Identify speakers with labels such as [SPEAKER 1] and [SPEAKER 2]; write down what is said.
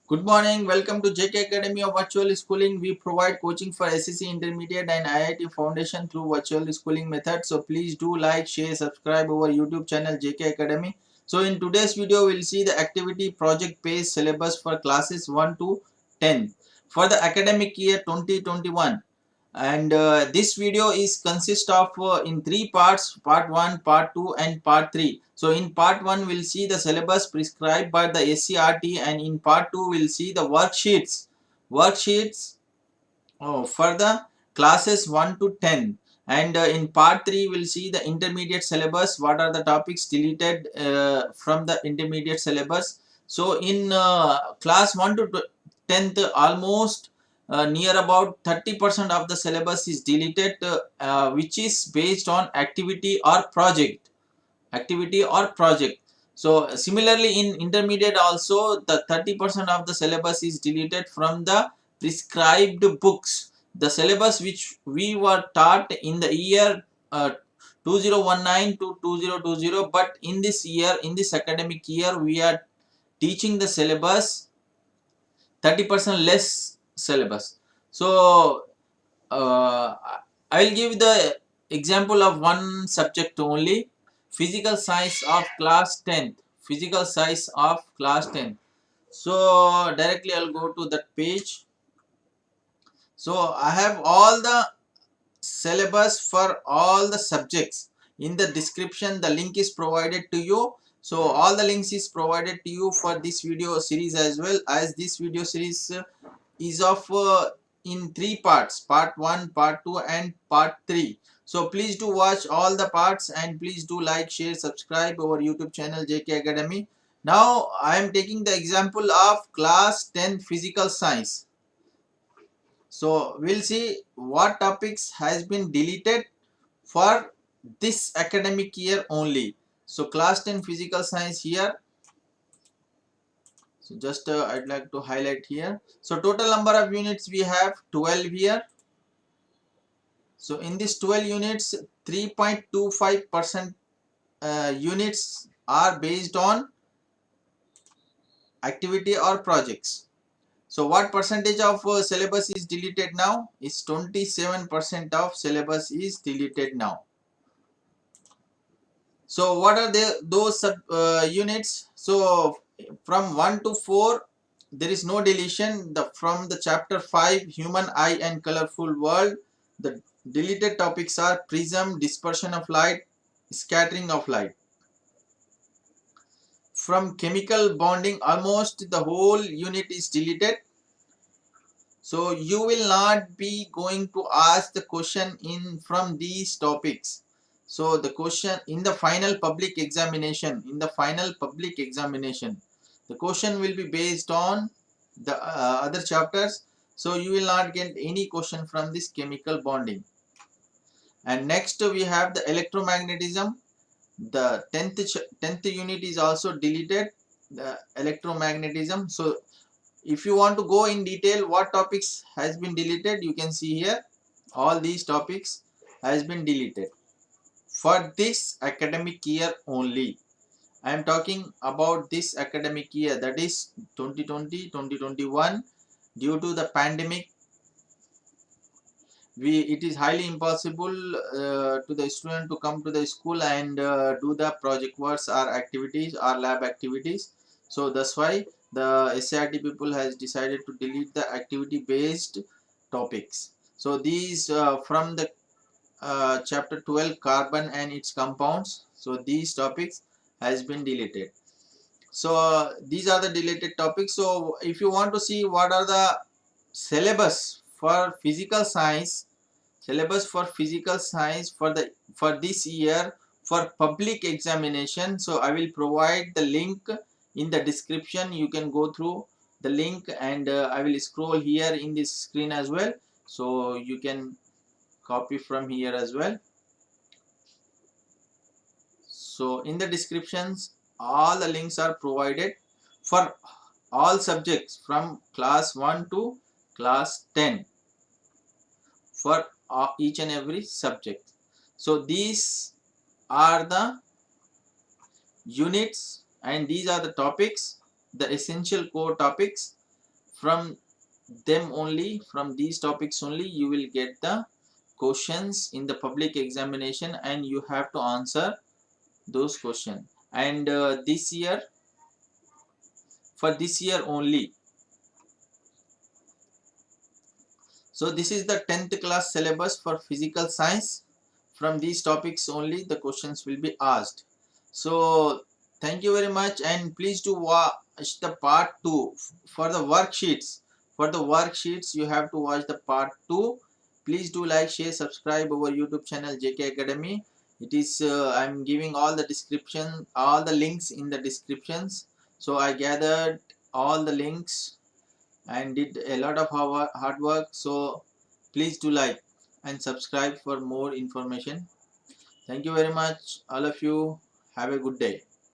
[SPEAKER 1] Good morning. Welcome to JK Academy of Virtual Schooling. We provide coaching for SSC Intermediate and IIT Foundation through virtual schooling methods. So please do like, share, subscribe our YouTube channel JK Academy. So in today's video, we'll see the activity project based syllabus for classes 1 to 10 for the academic year 2021. And this video is consist of in three parts: part 1, part 2 and part 3. So in part 1 we'll see the syllabus prescribed by the SCRT, and in part 2 we'll see the worksheets for the classes 1 to 10. And in part 3 we'll see the intermediate syllabus, what are the topics deleted from the intermediate syllabus. So in class 1 to 10th, almost near about 30% of the syllabus is deleted, which is based on activity or project. So similarly in intermediate also, the 30% of the syllabus is deleted from the prescribed books, the syllabus which we were taught in the year 2019 to 2020. But in this academic year, we are teaching the syllabus 30% less syllabus. So uh, I will give the example of one subject only: physical science of class 10th. Physical science of class 10th. So directly I'll go to that page. So I have all the syllabus for all the subjects. In the description, the link is provided to you. So all the links is provided to you for this video series, as well as this video series is of in three parts: part 1, part 2 and part 3. So please do watch all the parts, and please do like, share, subscribe our YouTube channel JK Academy. Now I am taking the example of class 10 physical science. So we'll see what topics has been deleted for this academic year only. So class 10 physical science here. So just I'd like to highlight here. So total number of units we have 12 here. So in this 12 units, 3.25% units are based on activity or projects. So what percentage of syllabus is deleted now? Is 27% of syllabus is deleted now. So what are those units? So from 1 to 4 there is no deletion. From the chapter 5, human eye and colorful world, the deleted topics are prism, dispersion of light, scattering of light. From chemical bonding, almost the whole unit is deleted. So you will not be going to ask the question in from these topics. So the question in the final public examination, the question will be based on the other chapters. So you will not get any question from this chemical bonding. And next we have the electromagnetism. The 10th unit is also deleted, the electromagnetism. So if you want to go in detail what topics has been deleted, you can see here all these topics has been deleted for this academic year only. I am talking about this academic year, that is 2020-2021. Due to the pandemic, it is highly impossible to the student to come to the school and do the project works or activities or lab activities. So that's why the SCRT people has decided to delete the activity based topics. So these from the chapter 12, carbon and its compounds, so these topics has been deleted. So these are the deleted topics. So if you want to see what are the syllabus for physical science, for this year for public examination, so I will provide the link in the description. You can go through the link, and I will scroll here in this screen as well, so you can copy from here as well. So in the descriptions all the links are provided for all subjects from class 1 to class 10 for each and every subject. So these are the units and these are the topics, the essential core topics from them only, from these topics only, you will get the questions in the public examination, and you have to answer those questions. And this year, for this year only, so this is the 10th class syllabus for physical science. From these topics only the questions will be asked. So thank you very much, and please do watch the part 2 for the worksheets. For the worksheets you have to watch the part 2. Please do like, share, subscribe our YouTube channel JK Academy. It is I'm giving all the description, all the links in the descriptions. So I gathered all the links and did a lot of hard work. So please do like and subscribe for more information. Thank you very much, all of you. Have a good day.